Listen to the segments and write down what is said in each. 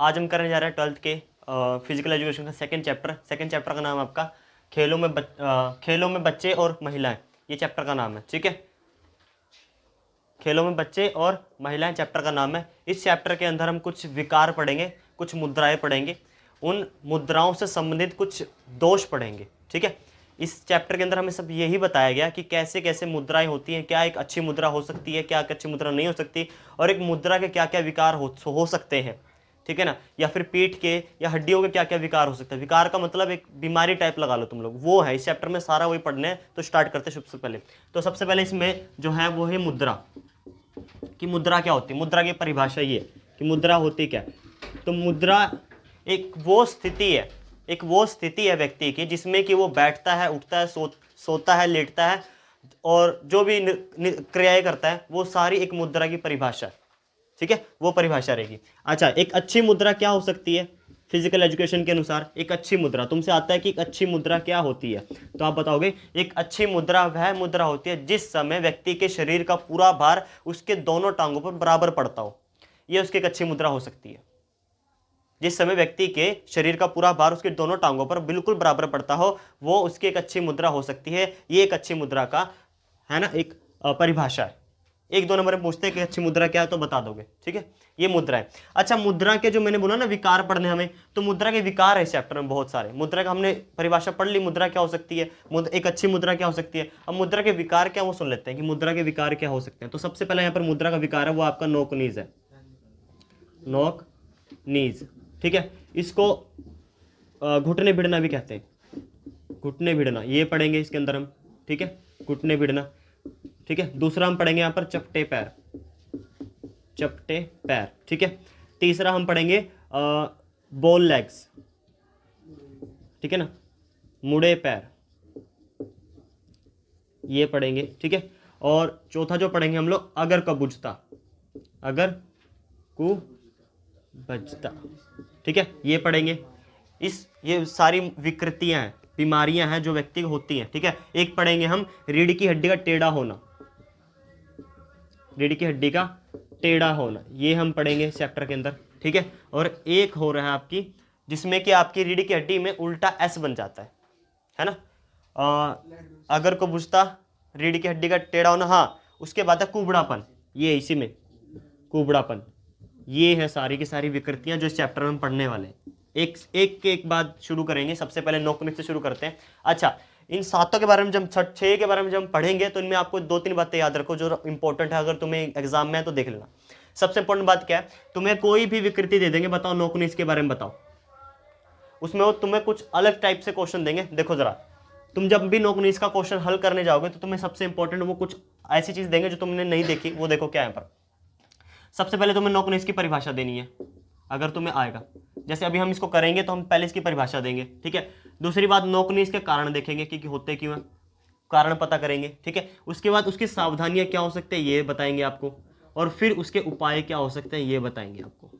आज हम करने जा रहे हैं 12th के फिजिकल एजुकेशन का सेकंड चैप्टर का नाम है आपका खेलों में बच्चे और महिलाएं। ये चैप्टर का नाम है, ठीक है। खेलों में बच्चे और महिलाएं चैप्टर का नाम है। इस चैप्टर के अंदर हम कुछ विकार पढ़ेंगे, कुछ मुद्राएं पढ़ेंगे, उन मुद्राओं से संबंधित कुछ दोष पढ़ेंगे, ठीक है। इस चैप्टर के अंदर हमें सब यही बताया गया कि कैसे कैसे मुद्राएं होती हैं, क्या एक अच्छी मुद्रा हो सकती है, क्या एक अच्छी मुद्रा नहीं हो सकती, और एक मुद्रा के क्या क्या विकार हो सकते हैं, ठीक है ना। या फिर पीठ के या हड्डियों के क्या क्या विकार हो सकते हैं। विकार का मतलब एक बीमारी टाइप लगा लो तुम लोग, वो है इस चैप्टर में सारा वही पढ़ने हैं। तो स्टार्ट करते हैं सबसे पहले। तो सबसे पहले इसमें जो है वो है मुद्रा, कि मुद्रा क्या होती है। मुद्रा की परिभाषा ये कि मुद्रा होती क्या है। तो मुद्रा एक वो स्थिति है व्यक्ति की जिसमें कि वो बैठता है, उठता है, सोता है, लेटता है, और जो भी क्रियाएं करता है वो सारी एक मुद्रा की परिभाषा है, ठीक है। वो परिभाषा रहेगी। अच्छा, एक अच्छी मुद्रा क्या हो सकती है फिजिकल एजुकेशन के अनुसार। एक अच्छी मुद्रा तुमसे आता है कि एक अच्छी मुद्रा क्या होती है, तो आप बताओगे एक अच्छी मुद्रा वह मुद्रा होती है जिस समय व्यक्ति के शरीर का पूरा भार उसके दोनों टांगों पर बराबर पड़ता हो। यह उसकी एक अच्छी मुद्रा हो सकती है। जिस समय व्यक्ति के शरीर का पूरा भार उसके दोनों टांगों पर बिल्कुल बराबर पड़ता हो, वो उसकी एक अच्छी मुद्रा हो सकती है। ये एक अच्छी मुद्रा का है ना एक परिभाषा है। 1-2 नंबर में पूछते हैं कि अच्छी मुद्रा क्या है, तो बता दोगे, ठीक है। ये मुद्रा है। अच्छा, मुद्रा के जो मैंने बोला ना विकार पढ़ने हमें, तो मुद्रा के विकार है इस चैप्टर में बहुत सारे। मुद्रा का हमने परिभाषा पढ़ ली, मुद्रा क्या हो सकती है, एक अच्छी मुद्रा क्या हो सकती है। अब मुद्रा के विकार क्या, वो सुन लेते हैं कि मुद्रा के विकार क्या हो सकते हैं। तो सबसे पहले यहाँ पर मुद्रा का विकार है वो आपका नोक नीज है, नोक नीज, ठीक है। इसको घुटने भिड़ना भी कहते हैं, घुटने भिड़ना, ये पढ़ेंगे इसके अंदर हम, ठीक है, घुटने भिड़ना, ठीक है। दूसरा हम पढ़ेंगे यहाँ पर चपटे पैर, चपटे पैर, ठीक है। तीसरा हम पढ़ेंगे बोल लेग्स, ठीक है ना, मुड़े पैर, ये पढ़ेंगे, ठीक है। और चौथा जो पढ़ेंगे हम लोग अगर कबुजता, अगर कुबजता, ठीक है, ये पढ़ेंगे। ये सारी विकृतियां हैं, बीमारियां हैं जो व्यक्ति को होती हैं, ठीक है। एक पढ़ेंगे हम रीढ़ की हड्डी का टेढ़ा होना, रीढ़ की हड्डी का टेढ़ा होना, ये हम पढ़ेंगे इस चैप्टर के अंदर, ठीक है। और एक हो रहा है आपकी जिसमें कि आपकी रीढ़ की हड्डी में उल्टा एस बन जाता है ना। अगर को बुझता, रीढ़ की हड्डी का टेढ़ा होना, हाँ। उसके बाद है कुबड़ापन, ये इसी में कुबड़ापन। ये है सारी की सारी विकृतियां जो इस चैप्टर में हम पढ़ने वाले हैं। एक बात शुरू करेंगे। सबसे पहले नोकनिक से शुरू करते हैं। अच्छा, इन सातों के बारे में जब 6 के बारे में जब हम पढ़ेंगे तो इनमें आपको 2-3 बातें याद रखो जो इंपॉर्टेंट है, अगर तुम्हें एग्जाम में है तो देख लेना। सबसे इंपॉर्टेंट बात क्या है, तुम्हें कोई भी विकृति दे देंगे, बताओ नोकनिक के बारे में बताओ, उसमें वो तुम्हें कुछ अलग टाइप से क्वेश्चन देंगे। देखो जरा, तुम जब भी नोकनिक का क्वेश्चन हल करने जाओगे तो तुम्हें सबसे इंपॉर्टेंट वो कुछ ऐसी चीज देंगे जो तुमने नहीं देखी। वो देखो क्या है पर सबसे पहले तुम्हें नोकनिक की परिभाषा देनी है, अगर तुम्हें आएगा। जैसे अभी हम इसको करेंगे तो हम पहले इसकी परिभाषा देंगे, ठीक है। दूसरी बात, नोकनीस के कारण देखेंगे कि होते क्यों हैं, कारण पता करेंगे, ठीक है। उसके बाद उसकी सावधानियां क्या हो सकते हैं ये बताएंगे आपको, और फिर उसके उपाय क्या हो सकते हैं ये बताएंगे आपको,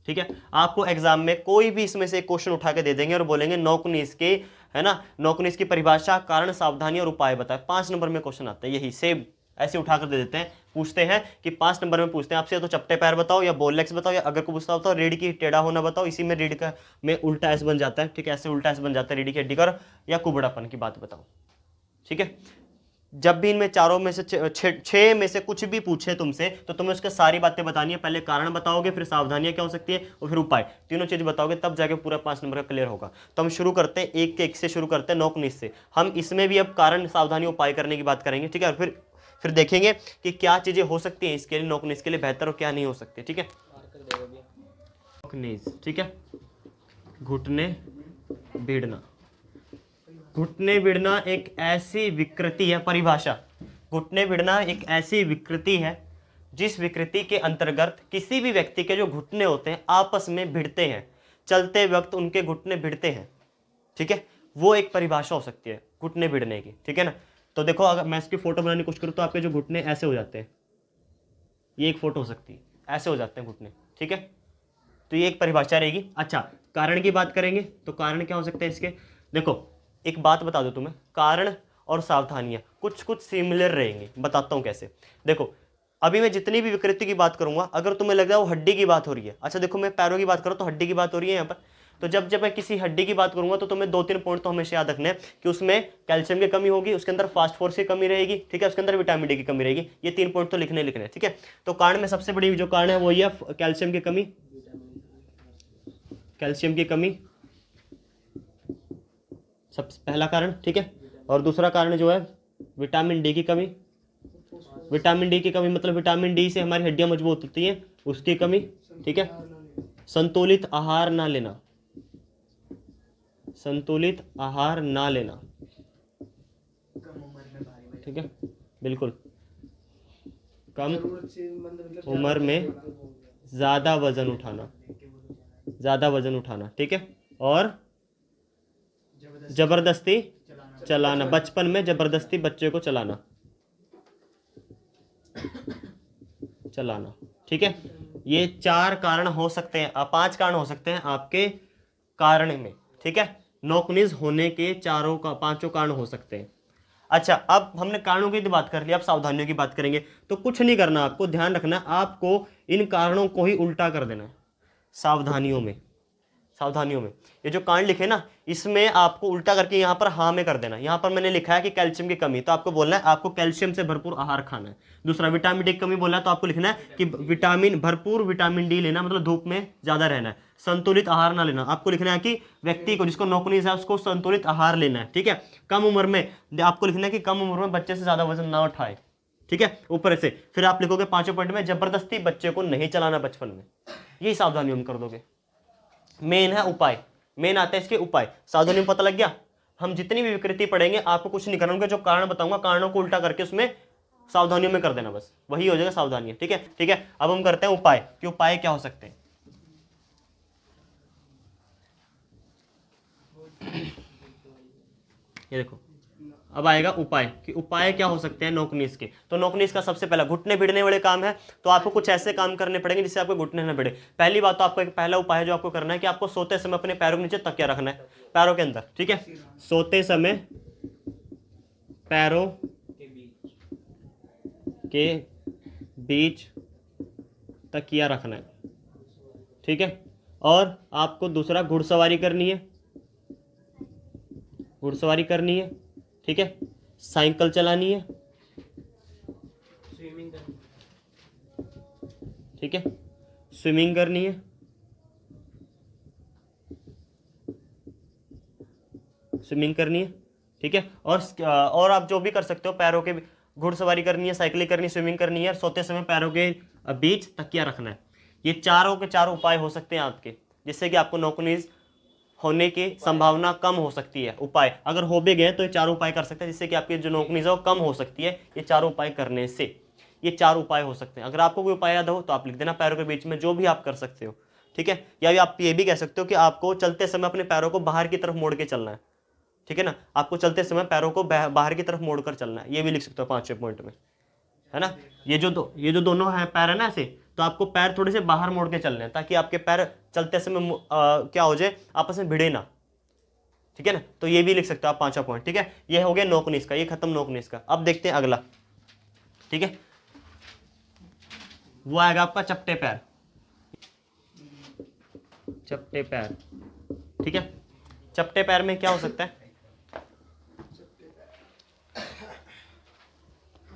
ठीक है। आपको एग्जाम में कोई भी इसमें से एक क्वेश्चन उठा के दे देंगे और बोलेंगे नोकनीस के, है ना, नोकनीस की परिभाषा, कारण, सावधानी और उपाय बताए। 5 नंबर में क्वेश्चन आता है यही सेम, ऐसे उठाकर दे देते हैं। पूछते हैं कि 5 नंबर में पूछते हैं आपसे, तो चपटे पैर बताओ, या बोल लेग्स बताओ, या अगर को पूछता बताओ रीढ़ की टेढ़ा होना बताओ। इसी में रीढ़ का में उल्टा एस बन जाता है, ठीक है, ऐसे उल्टा एस बन जाता है रीढ़ की हड्डी का, या कुबड़ापन की बात बताओ, ठीक है। जब भी इनमें चारों में से 6 में से कुछ भी पूछे तुमसे तो तुम्हें उसके सारी बातें बतानी है। पहले कारण बताओगे, फिर सावधानियां क्या हो सकती है, और फिर उपाय, तीनों चीज बताओगे, तब जाके पूरा 5 नंबर का क्लियर होगा। तो हम शुरू करते हैं एक से शुरू करते हैं, नोकनीस से। हम इसमें भी अब कारण, सावधानी, उपाय करने की बात करेंगे, ठीक है। और फिर देखेंगे कि क्या चीजें हो सकती हैं इसके लिए, नोकनीस के लिए बेहतर, और क्या नहीं हो सकती, ठीक है। नोकनीस, ठीक है, घुटने भिड़ना। घुटने भिड़ना एक ऐसी विकृति है, परिभाषा, घुटने भिड़ना एक ऐसी विकृति है जिस विकृति के अंतर्गत किसी भी व्यक्ति के जो घुटने होते हैं आपस में भिड़ते हैं, चलते वक्त उनके घुटने भिड़ते हैं, ठीक है। वो एक परिभाषा हो सकती है घुटने भिड़ने की, ठीक है ना। तो देखो, अगर मैं इसकी फोटो बनाने की कोशिश करूँ तो आपके जो घुटने ऐसे हो जाते हैं, ये एक फोटो हो सकती है, ऐसे हो जाते हैं घुटने, ठीक है। तो ये एक परिभाषा रहेगी। अच्छा, कारण की बात करेंगे तो कारण क्या हो सकते हैं इसके। देखो, एक बात बता दो तुम्हें, कारण और सावधानियां कुछ कुछ सिमिलर रहेंगे, बताता हूं कैसे। देखो, अभी मैं जितनी भी विकृति की बात करूंगा, अगर तुम्हें लग रहा है वो हड्डी की बात हो रही है, अच्छा देखो मैं पैरों की बात करूँ तो हड्डी की बात हो रही है यहाँ पर, तो जब जब मैं किसी हड्डी की बात करूंगा तो तुम्हें 2-3 पॉइंट तो हमेशा याद रखने हैं कि उसमें कैल्शियम की कमी होगी, उसके अंदर फास्फोरस की कमी रहेगी, ठीक है, उसके अंदर विटामिन डी की कमी रहेगी। ये 3 पॉइंट तो लिखने लिखने, ठीक है। तो कारण में सबसे बड़ी जो कारण है वो ये कैल्शियम की कमी, कैल्शियम की कमी सबसे पहला कारण, ठीक है। और दूसरा कारण जो है विटामिन डी की कमी, विटामिन डी की कमी मतलब विटामिन डी से हमारी हड्डियां मजबूत होती हैं, उसकी कमी, ठीक है। संतुलित आहार ना लेना, संतुलित आहार ना लेना, ठीक है, बिल्कुल कम उम्र में ज़्यादा वजन उठाना, ज़्यादा वजन उठाना, ठीक है। और जबरदस्ती चलाना, बचपन में जबरदस्ती बच्चे को चलाना, चलाना, ठीक है। ये 4 कारण हो सकते हैं, 5 कारण हो सकते हैं आपके कारण में, ठीक है। नोकनीज होने के 5 कारण हो सकते हैं। अच्छा, अब हमने कारणों की तो बात कर ली, अब सावधानियों की बात करेंगे। तो कुछ नहीं करना, आपको ध्यान रखना, आपको इन कारणों को ही उल्टा कर देना है सावधानियों में, सावधानियों में। ये जो कारण लिखे ना, इसमें आपको उल्टा करके यहाँ पर हाँ में कर देना। यहाँ पर मैंने लिखा है कि कैल्शियम की कमी, तो आपको बोलना है आपको कैल्शियम से भरपूर आहार खाना है। दूसरा विटामिन डी की कमी बोलना है, तो आपको लिखना है कि भरपूर विटामिन डी लेना, मतलब धूप में ज्यादा रहना है। संतुलित आहार ना लेना, आपको लिखना है कि व्यक्ति को जिसको नौकरी है उसको संतुलित आहार लेना है, ठीक है। कम उम्र में आपको लिखना है कि कम उम्र में बच्चे से ज्यादा वजन ना उठाए, ठीक है, ऊपर से। फिर आप लिखोगे 5वें पॉइंट में जबरदस्ती बच्चे को नहीं चलाना बचपन में, यही सावधानी हम कर दोगे। मेन है उपाय, मेन आता है इसके उपाय। सावधानी में पता लग गया। हम जितनी भी विकृति पढ़ेंगे आपको कुछ नहीं करना, उनके जो कारण बताऊंगा कारणों को उल्टा करके उसमें सावधानियों में कर देना, बस वही हो जाएगा सावधानी, ठीक है। ठीक है, अब हम करते हैं उपाय कि उपाय क्या हो सकते हैं। ये देखो, अब आएगा उपाय कि उपाय क्या हो सकते हैं नोकनीस के। तो नोकनीस का सबसे पहला घुटने भिड़ने वाले काम है, तो आपको कुछ ऐसे काम करने पड़ेंगे जिससे आपको घुटने न भिड़े। पहली बात तो आपको एक पहला उपाय जो आपको करना है कि आपको सोते समय अपने पैरों के नीचे तकिया रखना है, पैरों के अंदर, ठीक है। सोते समय पैरों के बीच तकिया रखना है, ठीक है। और आपको दूसरा घुड़सवारी करनी है, घुड़सवारी करनी है, ठीक है। साइकिल चलानी है, ठीक है। स्विमिंग करनी है, स्विमिंग करनी है, ठीक है। और आप जो भी कर सकते हो, पैरों के घुड़सवारी करनी है, साइकिलिंग करनी है, स्विमिंग करनी है, और सोते समय पैरों के बीच तकिया रखना है। ये चारों के चारों उपाय हो सकते हैं आपके, जिससे कि आपको नौकनीज होने की संभावना कम हो सकती है। उपाय अगर हो भी गए तो ये चारों उपाय कर सकते हैं, जिससे कि आपकी जो नौकनीज है वो कम हो सकती है, ये चारों उपाय करने से। ये 4 उपाय हो सकते हैं। अगर आपको कोई उपाय याद हो तो आप लिख देना पैरों के बीच में, जो भी आप कर सकते हो, ठीक है। या आप ये भी कह सकते हो कि आपको चलते समय अपने पैरों को बाहर की तरफ मोड़ के चलना है, ठीक है ना। आपको चलते समय पैरों को बाहर की तरफ मोड़कर चलना है, ये भी लिख सकते हो 5वें पॉइंट में, है ना। ये जो दोनों है पैर है ना ऐसे, तो आपको पैर थोड़े से बाहर मोड़ के चलने हैं, ताकि आपके पैर चलते समय क्या हो जाए, आपस में भिड़े ना, ठीक है ना। तो ये भी लिख सकते हो आप 5वां पॉइंट, ठीक है। ये हो गया नोकनीस का, ये खत्म नोकनीस का। अब देखते हैं अगला, ठीक है। वो आएगा आपका चपटे पैर, चपटे पैर, ठीक है। चपटे पैर में क्या हो सकता है,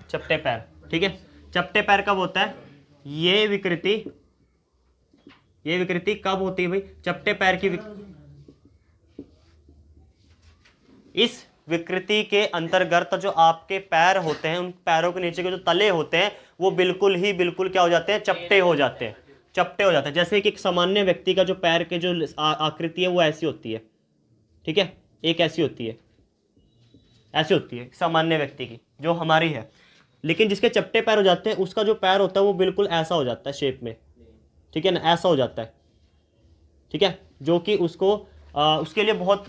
चपटे पैर, ठीक है। चपटे पैर कब होता है, ये विकृति कब होती है भाई, चपटे पैर की इस विकृति के अंतर्गत जो आपके पैर होते हैं, उन पैरों के नीचे के जो तले होते हैं वो बिल्कुल क्या हो जाते हैं, चपटे हो जाते हैं, चपटे हो जाते हैं। जैसे कि एक सामान्य व्यक्ति का जो पैर के जो आकृति है वो ऐसी होती है, ठीक है, एक ऐसी होती है, ऐसी होती है सामान्य व्यक्ति की जो हमारी है। लेकिन जिसके चपटे पैर हो जाते हैं उसका जो पैर होता है वो बिल्कुल ऐसा हो जाता है शेप में, ठीक है ना, ऐसा हो जाता है, ठीक है। जो कि उसको उसके लिए बहुत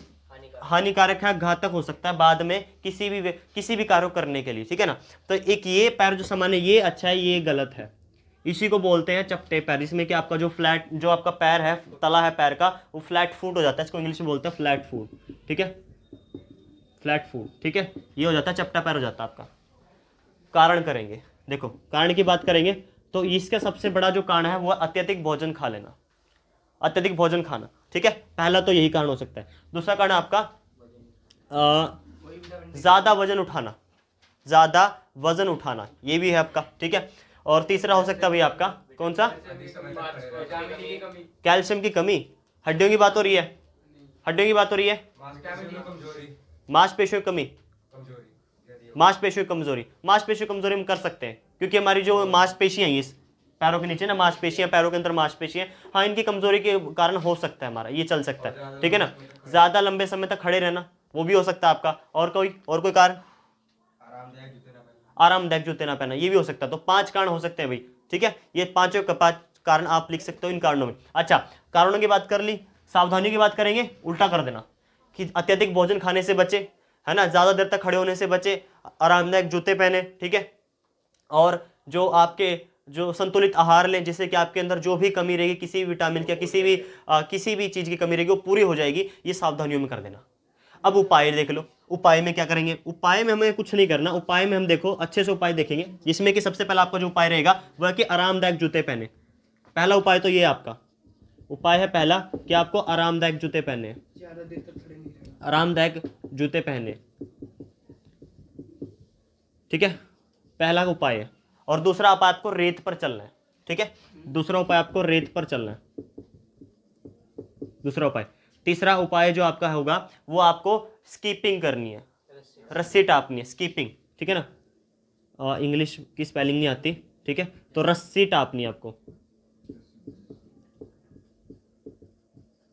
हानिकारक है, घातक हो सकता है बाद में किसी भी कार्य करने के लिए, ठीक है ना। तो एक ये पैर जो सामान्य ये अच्छा है, ये गलत है, इसी को बोलते हैं चपटे पैर। इसमें कि आपका जो आपका पैर है, तला है पैर का, वो फ्लैट फुट हो जाता है, इसको इंग्लिश में बोलते हैं फ्लैट फुट, ठीक है, फ्लैट फुट, ठीक है। ये हो जाता है चपटा पैर हो जाता है आपका। कारण करेंगे, देखो कारण की बात करेंगे तो इसका सबसे बड़ा जो कारण है वो अत्यधिक भोजन खा लेना, अत्यधिक भोजन खाना, ठीक है, पहला तो यही कारण हो सकता है। दूसरा कारण आपका ज़्यादा वजन उठाना, ज़्यादा वजन उठाना, ये भी है आपका, ठीक है। और तीसरा हो सकता है भाई आपका कौन सा, कैल्शियम की कमी, हड्डियों की बात हो रही है, हड्डियों की बात हो रही है, मांसपेशियों की कमी, मांसपेशियों की कमजोरी, मांसपेशियों की कमजोरी हम कर सकते हैं क्योंकि हमारी जो मांसपेशियां हैं इस पैरों के नीचे ना, मांसपेशियां, पैरों के अंदर मांसपेशियां, हाँ इनकी कमजोरी के कारण हो सकता है हमारा, ये चल सकता है, ठीक है ना। ज्यादा लंबे समय तक खड़े रहना, वो भी हो सकता है आपका। और कोई कारण, आरामदायक जूते ना पहना, ये भी हो सकता है। तो 5 कारण हो सकते हैं भाई, ठीक है, ये पांचों 5 कारण आप लिख सकते हो इन कारणों में। अच्छा, कारणों की बात कर ली, सावधानियों की बात करेंगे, उल्टा कर देना कि अत्यधिक भोजन खाने से बचे, है ना, ज्यादा देर तक खड़े होने से बचे, आरामदायक जूते पहने, ठीक है, और जो आपके जो संतुलित आहार लें जिससे कि आपके अंदर जो भी कमी रहेगी, किसी भी विटामिन की, किसी भी चीज की कमी रहेगी वो पूरी हो जाएगी, ये सावधानियों में कर देना। अब उपाय देख लो, उपाय में क्या करेंगे, उपाय में हमें कुछ नहीं करना, उपाय में हम देखो अच्छे से उपाय देखेंगे, जिसमें कि सबसे पहला आपका जो उपाय रहेगा वह कि आरामदायक जूते पहने। पहला उपाय तो ये आपका उपाय है पहला कि आपको आरामदायक जूते पहने, ज्यादा देर तक खड़े नहीं रहना। आरामदायक जूते पहने, ठीक है, पहला उपाय है। और दूसरा उपाय आपको रेत पर चलना है, ठीक है, दूसरा उपाय आपको रेत पर चलना है, दूसरा उपाय। तीसरा उपाय जो आपका होगा वो आपको स्कीपिंग करनी है, रस्सी टापनी है, स्कीपिंग, ठीक है ना, इंग्लिश की स्पेलिंग नहीं आती, ठीक है, तो रस्सी टापनी है आपको,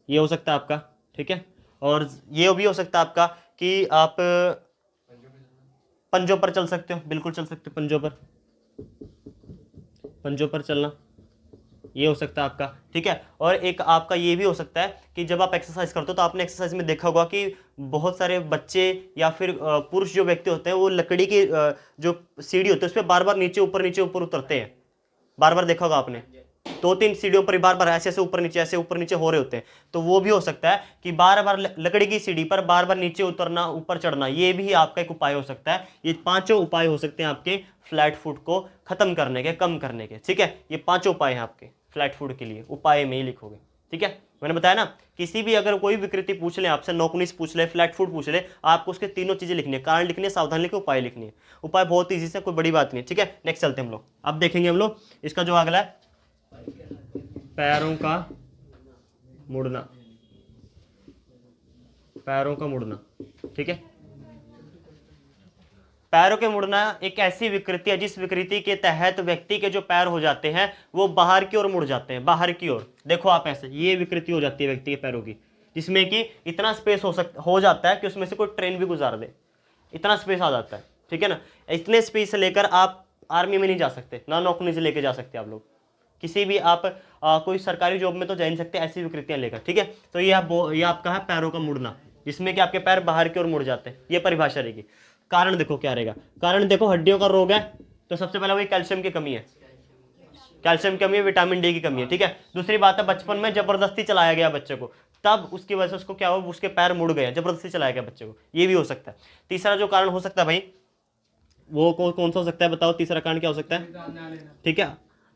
ये हो सकता है आपका, ठीक है। और ये भी हो सकता है आपका कि आप पंजों पर चल सकते हो, बिल्कुल चल सकते हो पंजों पर, पंजों पर चलना, ये हो सकता है आपका, ठीक है। और एक आपका ये भी हो सकता है कि जब आप एक्सरसाइज करते हो तो आपने एक्सरसाइज में देखा होगा कि बहुत सारे बच्चे या फिर पुरुष जो व्यक्ति होते हैं वो लकड़ी की जो सीढ़ी होती है उस पर बार बार नीचे ऊपर उतरते हैं, बार बार देखा होगा आपने, 2-3 सीढ़ियों पर बार बार ऐसे ऐसे ऊपर नीचे हो रहे होते हैं। तो वो भी हो सकता है कि बार बार लकड़ी की सीढ़ी पर बार बार नीचे उतरना, ऊपर चढ़ना, ये भी आपका एक उपाय हो सकता है। ये 5 उपाय हो सकते हैं आपके फ्लैट फुट को खत्म करने के, कम करने के, ठीक है। ये 5 उपाय हैं आपके फ्लैट फुट के लिए, उपाय में ही लिखोगे, ठीक है। मैंने बताया ना, किसी भी अगर कोई विकृति पूछ ले आपसे, नोकनीस पूछ ले, फ्लैट फुट पूछ ले, आपको उसके तीनों चीजें लिखनी है, कारण लिखनी है, सावधान लिखनी है, उपाय लिखनी है। उपाय बहुत ईजी से, कोई बड़ी बात नहीं है, ठीक है। नेक्स्ट चलते हैं हम लोग, अब देखेंगे हम लोग इसका जो अगला है, पैरों का मुड़ना, पैरों का मुड़ना, ठीक है। पैरों के मुड़ना एक ऐसी विकृति है जिस विकृति के तहत व्यक्ति के जो पैर हो जाते हैं वो बाहर की ओर मुड़ जाते हैं, बाहर की ओर। देखो आप ऐसे, ये विकृति हो जाती है व्यक्ति के पैरों की, जिसमें कि इतना स्पेस हो जाता है कि उसमें से कोई ट्रेन भी गुजार दे, इतना स्पेस आ जाता है, ठीक है ना। इतने स्पेस से लेकर आप आर्मी में नहीं जा सकते, ना नौकरी से लेकर जा सकते आप लोग, किसी भी आप कोई सरकारी जॉब में तो जा नहीं सकते ऐसी विकृतियां लेकर, ठीक है। तो ये आपका है पैरों का मुड़ना, जिसमें कि आपके पैर बाहर की ओर मुड़ जाते हैं, ये परिभाषा रहेगी। कारण देखो क्या रहेगा, कारण देखो हड्डियों का रोग है तो सबसे पहला वही कैल्शियम की कमी है, कैल्शियम की कमी है, विटामिन डी की कमी है, ठीक है। दूसरी बात है बचपन में जबरदस्ती चलाया गया बच्चे को, तब उसकी वजह से उसको क्या हुआ, उसके पैर मुड़ गए, जबरदस्ती चलाया गया बच्चे को, ये भी हो सकता है। तीसरा जो कारण हो सकता है भाई वो कौन सा हो सकता है, बताओ तीसरा कारण क्या हो सकता है, ठीक है,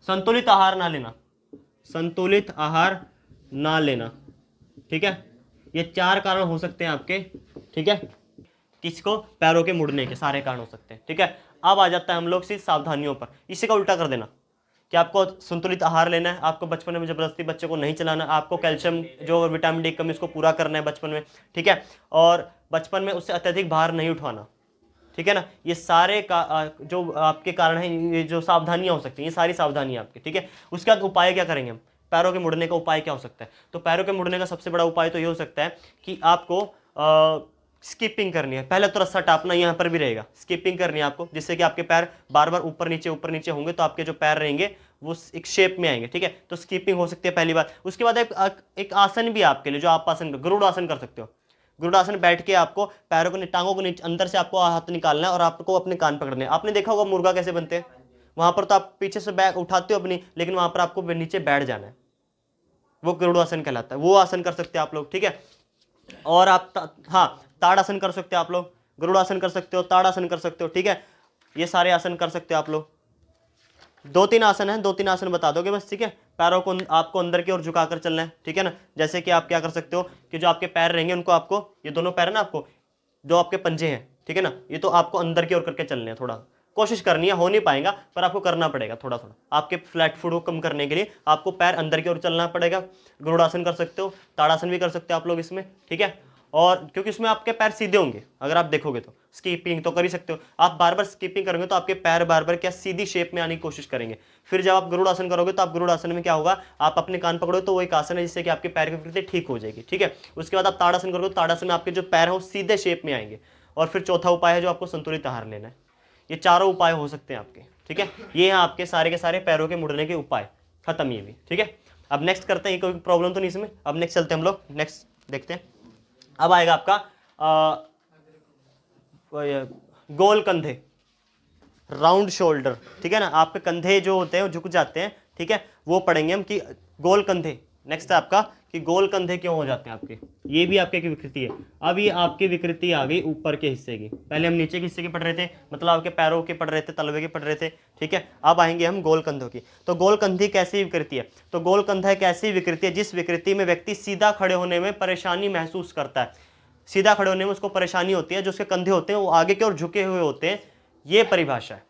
संतुलित आहार ना लेना, संतुलित आहार ना लेना, ठीक है। ये 4 कारण हो सकते हैं आपके, ठीक है, किसको, पैरों के मुड़ने के सारे कारण हो सकते हैं, ठीक है। अब आ जाता है हम लोग सिर्फ सावधानियों पर, इसी का उल्टा कर देना कि आपको संतुलित आहार लेना है, आपको बचपन में जबरदस्ती बच्चे को नहीं चलाना, आपको कैल्शियम जो विटामिन डी की कमी उसको पूरा करना है बचपन में, ठीक है। और बचपन में उससे अत्यधिक भार नहीं उठाना, ठीक है ना। ये सारे जो आपके कारण हैं, ये जो सावधानियां हो सकती हैं, ये सारी सावधानियां आपकी, ठीक है। उसके बाद उपाय क्या करेंगे हम, पैरों के मुड़ने का उपाय क्या हो सकता है। तो पैरों के मुड़ने का सबसे बड़ा उपाय तो ये हो सकता है कि आपको स्किपिंग करनी है, पहले तो रस्सा टापना यहाँ पर भी रहेगा, स्किपिंग करनी है आपको, जिससे कि आपके पैर बार बार ऊपर नीचे होंगे तो आपके जो पैर रहेंगे वो एक शेप में आएंगे, ठीक है। तो स्किपिंग हो सकती है पहली बात। उसके बाद एक आसन भी आपके लिए, जो आप आसन, गरुड़ आसन कर सकते हो। गरुड़ासन बैठ के आपको पैरों को, टांगों को नीचे, अंदर से आपको हाथ निकालना है और आपको अपने कान पकड़ने हैं। आपने देखा होगा मुर्गा कैसे बनते हैं, वहां पर तो आप पीछे से बैग उठाते हो अपनी, लेकिन वहां पर आपको नीचे बैठ जाना है, वो गरुड़ासन कहलाता है, वो आसन कर सकते हैं आप लोग, ठीक है। और आप हाँ, ताड़ासन कर सकते हो आप लोग, गरुड़ासन कर सकते हो, ताड़ासन कर सकते हो, ठीक है। ये सारे आसन कर सकते हो आप लोग, दो तीन आसन है, दो तीन आसन बता दोगे बस, ठीक है। पैरों को आपको अंदर की ओर झुकाकर चलना है, ठीक है ना। जैसे कि आप क्या कर सकते हो कि जो आपके पैर रहेंगे उनको आपको, ये दोनों पैर है ना आपको, जो आपके पंजे हैं, ठीक है ना, ये तो आपको अंदर की ओर करके चलने हैं। थोड़ा कोशिश करनी है, हो नहीं पाएगा पर आपको करना पड़ेगा थोड़ा थोड़ा। आपके फ्लैट फुट को कम करने के लिए आपको पैर अंदर की ओर चलना पड़ेगा। गरुड़ासन कर सकते हो, ताड़ासन भी कर सकते हो आप लोग इसमें, ठीक है। और क्योंकि इसमें आपके पैर सीधे होंगे, अगर आप देखोगे तो स्कीपिंग तो कर ही सकते हो आप। बार बार स्कीपिंग करोगे तो आपके पैर बार बार क्या सीधी शेप में आने की कोशिश करेंगे। फिर जब आप गरुड़ आसन करोगे तो आप गरुड़ आसन में क्या होगा, आप अपने कान पकड़ोगे तो वो एक आसन है जिससे कि आपके पैर की विकृति ठीक हो जाएगी, ठीक है। उसके बाद आप ताड़ासन करोगे तो ताड़ासन में आपके जो पैर हैं वो सीधे शेप में आएंगे। और फिर चौथा उपाय है जो आपको संतुलित आहार लेना है। ये चारों उपाय हो सकते हैं आपके, ठीक है। ये हैं आपके सारे के सारे पैरों के मुड़ने के उपाय, खत्म ये भी, ठीक है। अब नेक्स्ट करते हैं, कोई प्रॉब्लम तो नहीं इसमें। अब नेक्स्ट चलते हैं हम लोग, नेक्स्ट देखते हैं। अब आएगा आपका गोल कंधे, राउंड शोल्डर, ठीक है ना। आपके कंधे जो होते हैं वो झुक जाते हैं, ठीक है, वो पढ़ेंगे हम कि गोल कंधे। नेक्स्ट है आपका कि गोल कंधे क्यों हो जाते हैं आपके, ये भी आपके की विकृति है। अब ये आपकी विकृति आ गई ऊपर के हिस्से की, पहले हम नीचे के हिस्से की पढ़ रहे थे, मतलब आपके पैरों के पढ़ रहे थे, तलवे के पढ़ रहे थे, ठीक है। अब आएंगे हम गोल कंधों की। तो गोल कंधी कैसी विकृति है, तो गोल कंधा एक ऐसी विकृति है जिस विकृति में व्यक्ति सीधा खड़े होने में परेशानी महसूस करता है। सीधा खड़े होने में उसको परेशानी होती है, जो उसके कंधे होते हैं वो आगे की ओर झुके हुए होते हैं। ये परिभाषा है,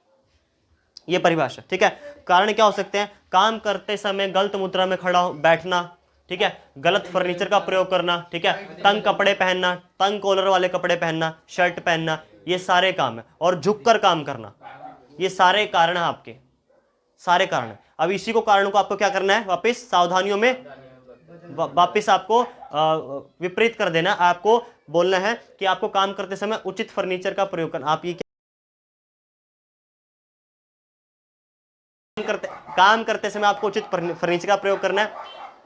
ये परिभाषा, ठीक है। कारण क्या हो सकते हैं, काम करते समय गलत मुद्रा में खड़ा बैठना, ठीक है, गलत फर्नीचर का प्रयोग करना, ठीक है, तंग कपड़े पहनना, तंग कॉलर वाले कपड़े पहनना, शर्ट पहनना, ये सारे काम है। और झुककर काम करना, ये सारे कारण हैं आपके, सारे कारण हैं। अब इसी को कारण को आपको क्या करना है, वापस सावधानियों में वापस आपको विपरीत कर देना। आपको बोलना है कि आपको काम करते समय उचित फर्नीचर का प्रयोग करना। आप ये काम करते समय आपको उचित फर्नीचर का प्रयोग करना है,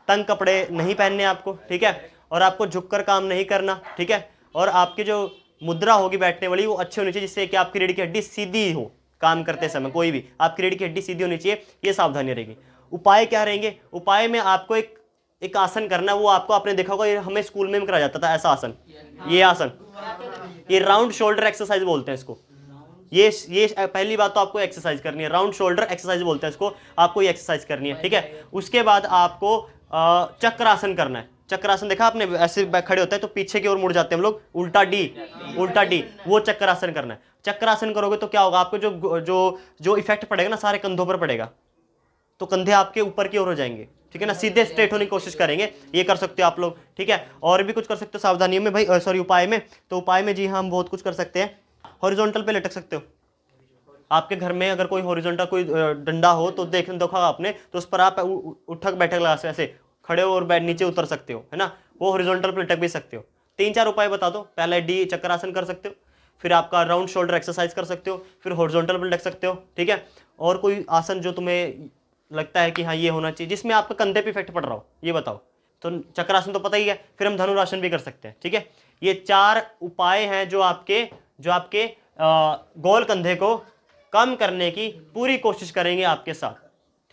तंग कपड़े नहीं पहनने आपको, ठीक है, और आपको झुककर काम नहीं करना, ठीक है। और आपकी जो मुद्रा होगी बैठने वाली वो अच्छी होनी चाहिए, जिससे कि आपकी रीढ़ की हड्डी सीधी हो। काम करते समय कोई भी आपकी रीढ़ की हड्डी सीधी होनी चाहिए, ये सावधानी रहेगी। उपाय क्या रहेंगे, उपाय में आपको एक आसन करना है। वो आपको आपने देखा होगा, ये हमें स्कूल में कराया जाता था, ऐसा आसन, ये आसन, ये राउंड शोल्डर एक्सरसाइज बोलते हैं इसको। ये पहली बात तो आपको एक्सरसाइज करनी है, राउंड शोल्डर एक्सरसाइज बोलते हैं इसको, आपको ये एक्सरसाइज करनी है, ठीक है। उसके बाद आपको चक्रासन करना है। चक्रासन देखा आपने, ऐसे खड़े होते हैं तो पीछे की ओर मुड़ जाते हैं हम लोग, उल्टा डी, उल्टा डी, वो चक्रासन करना है। चक्रासन करोगे तो क्या होगा, आपको जो जो जो इफेक्ट पड़ेगा ना सारे कंधों पर पड़ेगा, तो कंधे आपके ऊपर की ओर हो जाएंगे, ठीक है ना, सीधे स्ट्रेट होने की कोशिश करेंगे। ये कर सकते हो आप लोग, ठीक है। और भी कुछ कर सकते हो सावधानियों में भाई, सॉरी उपाय में। तो उपाय में जी हाँ, हम बहुत कुछ कर सकते हैं। हॉरिजॉन्टल पे लटक सकते हो। आपके घर में अगर कोई हॉरिजॉन्टल कोई डंडा हो तो देखा आपने, तो उस पर आप उठक बैठक लगा सकते, ऐसे खड़े हो और नीचे उतर सकते हो, है ना, वो हॉरिजॉन्टल पे लटक भी सकते हो। 3-4 उपाय बता दो। पहला डी चक्रासन कर सकते हो, फिर आपका राउंड शोल्डर एक्सरसाइज कर सकते हो, फिर हॉरिजॉन्टल पे लटक सकते हो, ठीक है। और कोई आसन जो तुम्हें लगता है कि हाँ ये होना चाहिए, जिसमें आपका कंधे पे इफेक्ट पड़ रहा हो, ये बताओ। तो चक्रासन तो पता ही है, फिर हम धनुरासन भी कर सकते हैं, ठीक है। ये 4 उपाय हैं जो आपके गोल कंधे को कम करने की पूरी कोशिश करेंगे आपके साथ,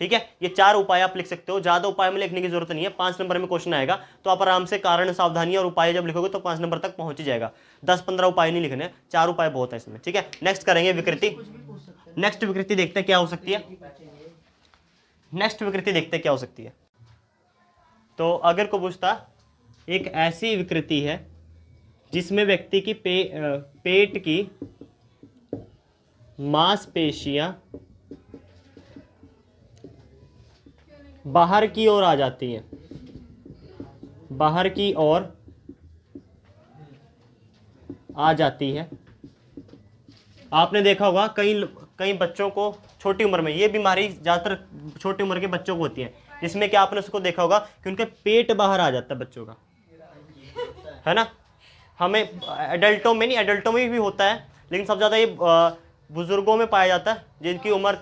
ठीक है। ये 4 उपाय आप लिख सकते हो, ज्यादा उपाय में लिखने की जरूरत नहीं है। 5 नंबर में क्वेश्चन आएगा तो आप आराम से कारण, सावधानी और उपाय जब लिखोगे तो 5 नंबर तक पहुंच ही जाएगा। 10-15 उपाय नहीं लिखने, 4 उपाय बहुत है इसमें, ठीक है। नेक्स्ट करेंगे विकृति। नेक्स्ट विकृति देखते हैं क्या हो सकती है। नेक्स्ट विकृति देखते हैं क्या हो सकती है। तो अगर को पूछता, एक ऐसी विकृति है जिसमें व्यक्ति की पेट की मांसपेशियां बाहर की ओर आ जाती हैं, बाहर की ओर आ जाती है। आपने देखा होगा कई बच्चों को छोटी उम्र में ये बीमारी ज़्यादातर छोटी उम्र के बच्चों को होती है, जिसमें कि आपने उसको देखा होगा कि उनका पेट बाहर आ जाता है बच्चों का, है ना। हमें एडल्टों में नहीं, एडल्टों में भी होता है, लेकिन सबसे ज़्यादा ये बुजुर्गों में पाया जाता है, जिनकी उम्र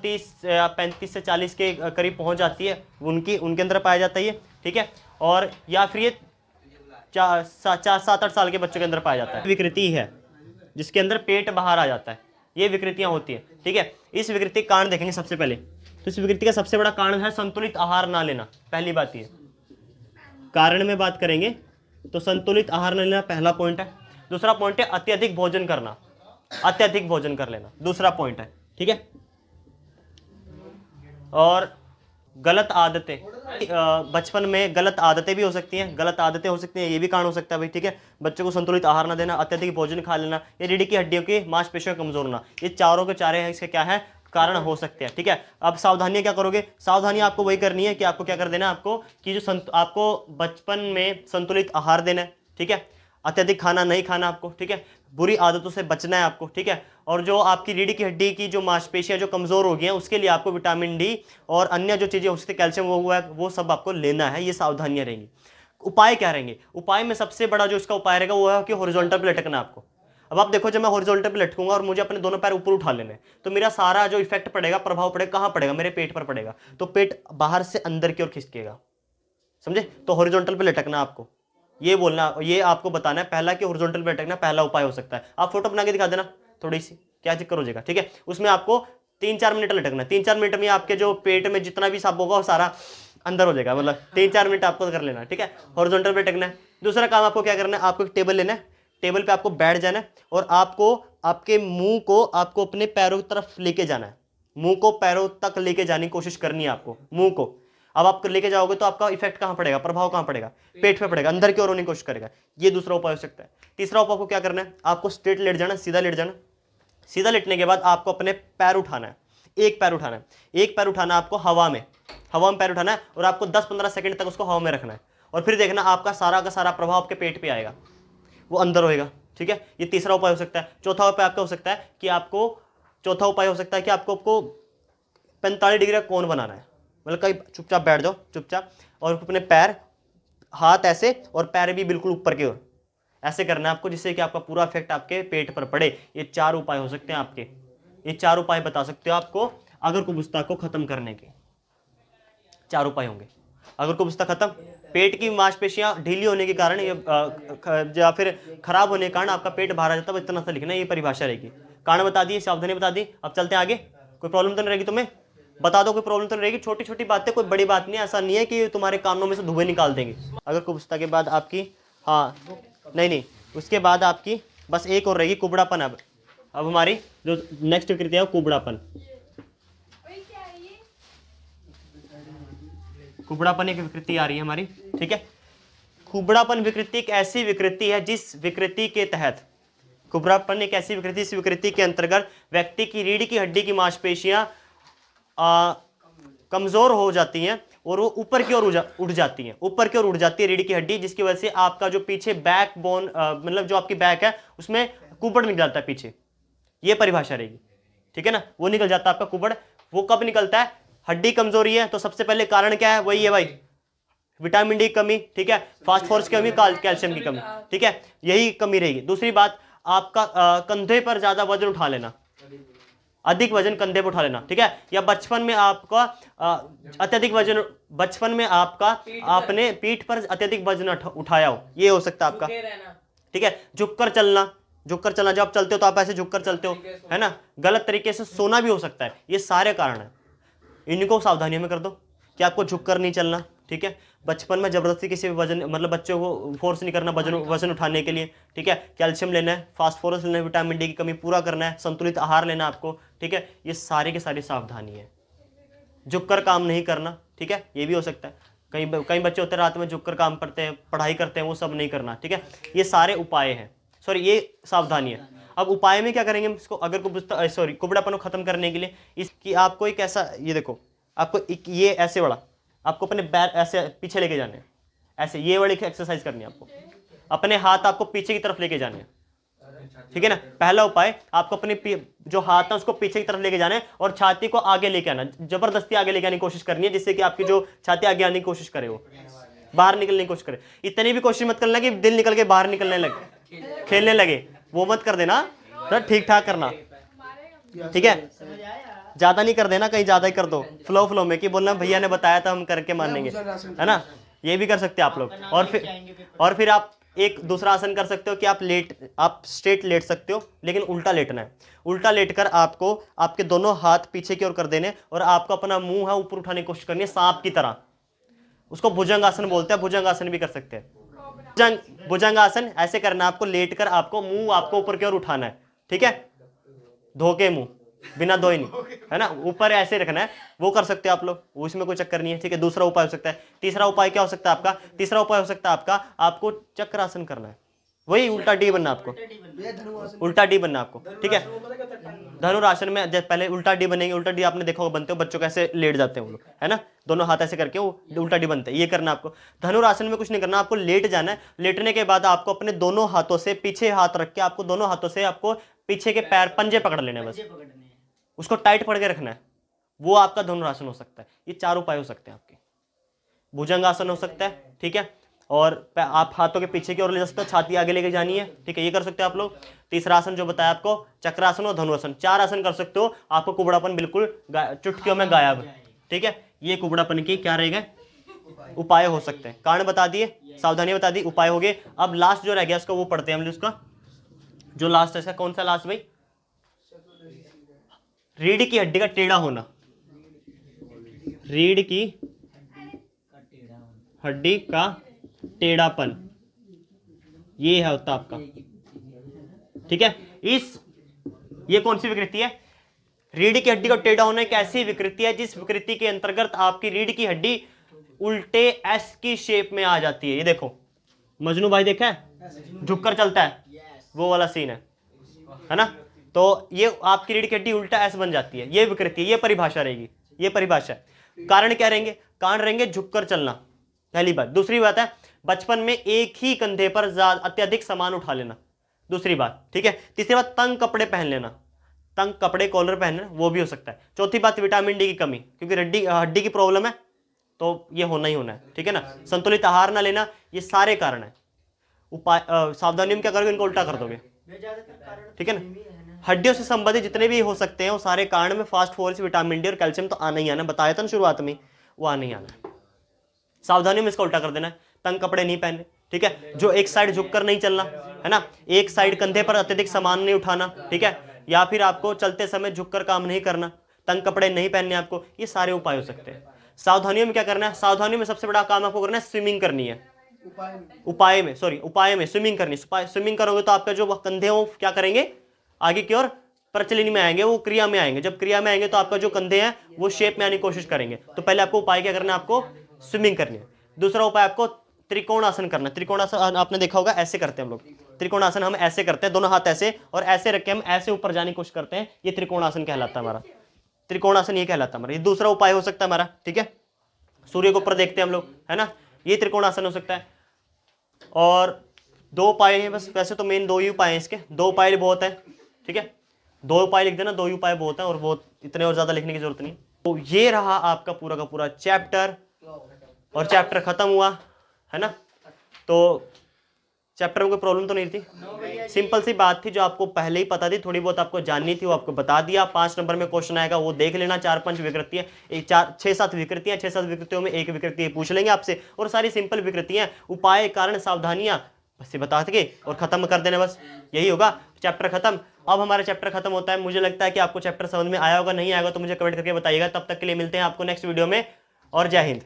35 से 40 के करीब पहुंच जाती है, उनके अंदर पाया जाता है ये, ठीक है। और या फिर ये 7-8 साल के बच्चों के अंदर पाया जाता है। विकृति है जिसके अंदर पेट बाहर आ जाता है, ये विकृतियां होती है, ठीक है। इस विकृति का कारण देखेंगे सबसे पहले। तो इस विकृति का सबसे बड़ा कारण है संतुलित आहार ना लेना। पहली बात ये, कारण में बात करेंगे तो संतुलित आहार न लेना पहला पॉइंट है। दूसरा पॉइंट है अत्यधिक भोजन करना, अत्यधिक भोजन कर लेना दूसरा पॉइंट है, ठीक है। और गलत आदतें, बचपन में गलत आदतें भी हो सकती हैं, गलत आदतें हो सकती हैं, ये भी कारण हो सकता है भाई, ठीक है। बच्चों को संतुलित आहार ना देना, अत्यधिक भोजन खा लेना, या रीढ़ की हड्डियों की मांसपेशियों कमजोर होना, ये चारों के चारे हैं, इसके क्या है कारण हो सकते हैं, ठीक है। अब सावधानियां क्या करोगे, सावधानियां आपको वही करनी है कि आपको क्या कर देना है, आपको कि जो आपको बचपन में संतुलित आहार देना है, ठीक है। अत्यधिक खाना नहीं खाना आपको, ठीक है। बुरी आदतों से बचना है आपको, ठीक है। और जो आपकी रीढ़ की हड्डी की जो मांसपेशियां जो कमजोर हो गई हैं, उसके लिए आपको विटामिन डी और अन्य जो चीजें उससे कैल्शियम वो हुआ है, वो सब आपको लेना है। ये सावधानियां रहेंगी। उपाय क्या रहेंगे, उपाय में सबसे बड़ा जो इसका उपाय रहेगा वो है कि हॉरिजॉन्टल पे लटकना आपको। अब आप देखो, जब मैं हॉरिजॉन्टल पे लटकूंगा और मुझे अपने दोनों पैर ऊपर उठा लेने हैं, तो मेरा सारा जो इफेक्ट पड़ेगा, प्रभाव पड़ेगा, कहां पड़ेगा, मेरे पेट पर पड़ेगा। तो पेट बाहर से अंदर की ओर खिसकेगा, समझे। तो हॉरिजॉन्टल पे लटकना आपको, ये बोलना, ये आपको बताना है पहला कि हॉरिजॉन्टल पे लटकना पहला उपाय हो सकता है। आप फोटो बना के दिखा देना थोड़ी सी, क्या चक्कर हो जाएगा, ठीक है। उसमें आपको 3-4 मिनट लटकना है। 3-4 मिनट में आपके जो पेट में जितना भी सांप होगा वो सारा अंदर हो जाएगा, मतलब 3-4 मिनट आपको कर लेना, ठीक है। हॉरिजॉन्टल पे लटकना है। दूसरा काम आपको क्या करना है, आपको एक टेबल लेना है, टेबल पे आपको बैठ जाना है और आपको आपके मुंह को आपको अपने पैरों की तरफ लेके जाना है। मुंह को पैरों तक लेके जाने की कोशिश करनी है आपको, मुंह को। अब आप लेके जाओगे तो आपका इफेक्ट कहां पड़ेगा, प्रभाव कहां पड़ेगा, पेट पे पड़ेगा, अंदर की ओर होने की कोशिश करेगा। ये दूसरा उपाय हो सकता है। तीसरा उपाय आपको क्या करना है, आपको स्ट्रेट लेट जाना, सीधा लेट जाना। सीधा लेटने के बाद आपको अपने पैर उठाना है, एक पैर उठाना है, एक पैर उठाना है आपको हवा में, हवा में पैर उठाना है और आपको 10-15 सेकंड तक उसको हवा में रखना है। और फिर देखना आपका सारा का सारा प्रभाव आपके पेट पे आएगा, वो अंदर होएगा, ठीक है। ये तीसरा उपाय हो सकता है। चौथा उपाय आपका हो सकता है कि आपको, चौथा उपाय हो सकता है कि आपको 45 डिग्री का कोण बनाना है। मतलब कहीं चुपचाप बैठ जाओ, चुपचाप, और अपने पैर, हाथ ऐसे और पैर भी बिल्कुल ऊपर की ओर ऐसे करना है आपको, जिससे कि आपका पूरा इफेक्ट आपके पेट पर पड़े। ये 4 उपाय हो सकते हैं आपके, ये 4 उपाय बता सकते हो आपको अगर कुबुस्ता को खत्म करने के। 4 उपाय होंगे। अगर कुबुस्ता खत्म, पेट की मांसपेशियां ढीली होने के कारण या फिर खराब होने के कारण आपका पेट बाहर आ जाता है, इतना सा लिखना, ये परिभाषा रहेगी। कारण बता दी, सावधानी बता दी। अब चलते हैं आगे। कोई प्रॉब्लम तो नहीं रहेगी तुम्हें, बता दो, कोई प्रॉब्लम तो नहीं रहेगी। छोटी छोटी बातें, कोई बड़ी बात नहीं है, ऐसा नहीं है कि तुम्हारे कानों में से धुएं निकाल देंगे। अगर कुबुस्ता के बाद आपकी, हाँ नहीं नहीं, उसके बाद आपकी बस एक और रहेगी, कुबड़ापन। अब हमारी जो नेक्स्ट विकृति है वो कुबड़ापन। कुबड़ापन एक विकृति आ रही है हमारी, ठीक है। कुबड़ापन विकृति एक ऐसी विकृति है जिस विकृति के तहत, कुबड़ापन एक ऐसी विकृति, इस विकृति के अंतर्गत व्यक्ति की रीढ़ की हड्डी की मांसपेशियां कमजोर हो जाती हैं और वो ऊपर की ओर उठ जाती हैं, ऊपर की ओर उठ जाती है रीढ़ की हड्डी, जिसकी वजह से आपका जो पीछे बैक बोन, मतलब जो आपकी बैक है उसमें कुबड़ निकल जाता है पीछे। ये परिभाषा रहेगी, ठीक है ना। वो निकल जाता है आपका कुबड़। वो कब निकलता है, हड्डी कमजोरी है तो सबसे पहले कारण क्या है, वही है भाई, विटामिन डी की कमी, ठीक है, फास्फोरस की कमी, कैल्शियम की कमी, ठीक है, यही कमी रहेगी। दूसरी बात, आपका कंधे पर ज्यादा वजन उठा लेना, अधिक वजन कंधे पर उठा लेना, ठीक है। या बचपन में आपका अत्यधिक वजन, बचपन में आपका आपने पीठ पर अत्यधिक वजन उठाया हो, ये हो सकता है आपका, ठीक है। झुककर चलना, झुककर चलना, जब आप चलते हो तो आप ऐसे झुककर चलते हो, है ना। गलत तरीके से सोना भी हो सकता है। ये सारे कारण है, इनको सावधानियों में कर दो कि आपको झुककर नहीं चलना, ठीक है। बचपन में जबरदस्ती किसी भी वजन, मतलब बच्चों को फोर्स नहीं करना वजन उठाने के लिए, ठीक है। कैल्शियम लेना है, फास्फोरस लेना है, विटामिन डी की कमी पूरा करना है, संतुलित आहार लेना आपको, ठीक है। ये सारी की सारी सावधानी है। झुककर काम नहीं करना, ठीक है, ये भी हो सकता है। कई बच्चे होते हैं रात में झुककर काम करते हैं, पढ़ाई करते हैं, वो सब नहीं करना, ठीक है। ये सारे उपाय हैं, सॉरी ये सावधानी है। अब उपाय में क्या करेंगे इसको, अगर कुबड़ापन को खत्म करने के लिए, इसकी आपको एक ऐसा, ये देखो, आपको एक ये ऐसे वाला, आपको अपने पैर ऐसे पीछे लेके जाने हैं, ऐसे, ये वाली एक्सरसाइज करनी है आपको। अपने हाथ आपको पीछे की तरफ लेके जाने हैं, ठीक है ना। पहला उपाय, आपको अपने जो हाथ है उसको पीछे की तरफ लेके जाना है और छाती को आगे लेके आना, जबरदस्ती आगे लेके आने की कोशिश करनी है, जिससे कि आपकी जो छाती आगे आने की कोशिश करे, वो बाहर निकलने की कोशिश करे। इतनी भी कोशिश मत करना कि दिल निकल के बाहर निकलने लगे, खेलने लगे, वो मत कर देना, तो ठीक ठाक करना, ठीक है। ज्यादा नहीं कर देना, कहीं ज्यादा ही कर दो, फ्लो में, कि बोलना भैया ने बताया था हम करके मानेंगे, है ना। ये भी कर सकते हैं आप लोग। और फिर आप एक दूसरा आसन कर सकते हो कि आप स्ट्रेट लेट सकते हो, लेकिन उल्टा लेटना है। उल्टा लेटकर आपको आपके दोनों हाथ पीछे की ओर कर देने और आपको अपना मुंह है ऊपर उठाने की कोशिश करनी है, सांप की तरह। उसको भुजंगासन बोलते हैं, भुजंगासन भी कर सकते हैं। भुजंगासन ऐसे करना, आपको लेटकर आपको मुंह आपको ऊपर की ओर उठाना है, ठीक है, धोके मुंह, बिना धोए नहीं, है ना, ऊपर ऐसे रखना है, वो कर सकते हो आप लोग, उसमें कोई चक्कर नहीं है, ठीक है। दूसरा उपाय हो सकता है, तीसरा उपाय क्या हो सकता है आपका, तीसरा उपाय हो सकता है आपका, आपको चक्रासन करना है, वही उल्टा डी बनना आपको, उल्टा डी बनना आपको, ठीक है। धनुरासन में पहले उल्टा डी बनेंगे, उल्टा डी आपने देखा होगा बनते हो, बच्चों कैसे लेट जाते हैं वो लोग, है ना, दोनों हाथ ऐसे करके वो उल्टा डी बनते हैं, ये करना आपको। धनुरासन में कुछ नहीं करना, आपको लेट जाना है, लेटने के बाद आपको अपने दोनों हाथों से पीछे हाथ रख के आपको दोनों हाथों से आपको पीछे के पैर पंजे पकड़ लेने हैं बस, उसको टाइट पकड़ के रखना है, वो आपका धनुरासन हो सकता है। ये चार उपाय हो सकते हैं आपके। भुजंगासन हो सकता है, ठीक है, और आप हाथों के पीछे की ओर ले जा सकते हो, छाती आगे लेके जानी है, ठीक है, ये कर सकते हो आप लोग। तीसरा आसन जो बताया आपको चक्रासन और धनुरासन, चार आसन कर सकते हो, आपको कुबड़ापन बिल्कुल चुटकियों में गायब, ठीक है। ये कुबड़ापन की क्या रहेगा, उपाय हो सकते हैं, कारण बता दिए, सावधानी बता दी, उपाय हो गए। अब लास्ट जो रह गया उसका वो पढ़ते हैं हम लोग, उसका जो लास्ट है कौन सा लास्ट भाई, रीढ़ की हड्डी का टेढ़ा होना, रीढ़ की हड्डी का टेढ़ापन, ये है होता आपका, ठीक है। ये कौन सी विकृति है, रीढ़ की हड्डी का टेढ़ा होना एक ऐसी विकृति है जिस विकृति के अंतर्गत आपकी रीढ़ की हड्डी उल्टे एस की शेप में आ जाती है। ये देखो मजनू भाई देखा है, झुककर चलता है, वो वाला सीन है ना, तो ये आपकी रीढ़ की हड्डी उल्टा एस बन जाती है, ये विकृति, ये परिभाषा रहेगी, ये परिभाषा है। कारण क्या रहेंगे, कारण रहेंगे झुककर चलना, पहली बात। दूसरी बात है बचपन में एक ही कंधे पर अत्यधिक सामान उठा लेना, दूसरी बात, ठीक है। तीसरी बात तंग कपड़े पहन लेना, तंग कपड़े कॉलर पहनना, वो भी हो सकता है। चौथी बात विटामिन डी की कमी, क्योंकि हड्डी की प्रॉब्लम है तो ये होना ही होना है, ठीक है ना। संतुलित आहार ना लेना, ये सारे कारण है। उपाय सावधानी में क्या करोगे, इनको उल्टा कर दोगे, ठीक है ना। हड्डियों से संबंधित जितने भी हो सकते हैं वो सारे कारण में फास्ट फॉस्फोरस, विटामिन डी और कैल्शियम तो आना ही आना, बताया था ना शुरुआत में, वो आना ही आना है। सावधानी में इसका उल्टा कर देना है, तंग कपड़े नहीं पहनने, ठीक है। जो एक साइड झुककर नहीं चलना, है ना, एक साइड कंधे पर अत्यधिक सामान नहीं उठाना, ठीक है, या फिर आपको चलते समय झुककर काम नहीं करना, तंग कपड़े नहीं पहनने आपको, ये सारे उपाय हो सकते हैं। सावधानियों में क्या करना है, सावधानियों में सबसे बड़ा काम आपको करना है स्विमिंग करनी है, उपाय में स्विमिंग करनी, स्विमिंग करोगे तो आपका जो कंधे हो क्या करेंगे, आगे की ओर प्रचलन में आएंगे, वो क्रिया में आएंगे, जब क्रिया में आएंगे तो आपका जो कंधे हैं वो शेप में आने की कोशिश करेंगे। तो पहले आपको उपाय क्या करना है, आपको स्विमिंग करनी है। दूसरा उपाय आपको त्रिकोणासन करना, त्रिकोणासन आपने देखा होगा, ऐसे करते हैं हम लोग, त्रिकोणासन हम ऐसे करते हैं, दोनों हाथ ऐसे और ऐसे रख के हम ऐसे ऊपर जाने की कोशिश करते हैं, ये त्रिकोणासन कहलाता है हमारा, त्रिकोणासन ये कहलाता है हमारा, ये दूसरा उपाय हो सकता है हमारा, ठीक है। सूर्य के ऊपर देखते हैं हम लोग, है ना, ये त्रिकोणासन हो सकता है। और दो उपाय हैं बस, वैसे तो मेन दो ही उपाय हैं इसके, दो उपाय बहुत है, ठीक है, दो उपाय लिख देना, दो ही उपाय बहुत है, और बहुत इतने और ज्यादा लिखने की जरूरत नहीं। तो ये रहा आपका पूरा का पूरा चैप्टर, और चैप्टर खत्म हुआ, है ना। तो चैप्टर में कोई प्रॉब्लम तो नहीं थी, सिंपल सी बात थी जो आपको पहले ही पता थी, थोड़ी बहुत आपको जाननी थी वो आपको बता दिया। 5 नंबर में क्वेश्चन आएगा वो देख लेना, 4-5 विकृतियां, 6-7 विकृतियां, 6-7 विकृतियों में एक विकृति पूछ लेंगे आपसे, और सारी सिंपल विकृतियां, उपाय कारण सावधानियां बस ये बता सके और खत्म कर देना, बस यही होगा, चैप्टर खत्म। अब हमारा चैप्टर खत्म होता है, मुझे लगता है कि आपको चैप्टर समझ में आया होगा, नहीं आएगा तो मुझे कमेंट करके बताइएगा। तब तक के लिए मिलते हैं आपको नेक्स्ट वीडियो में, और जय हिंद।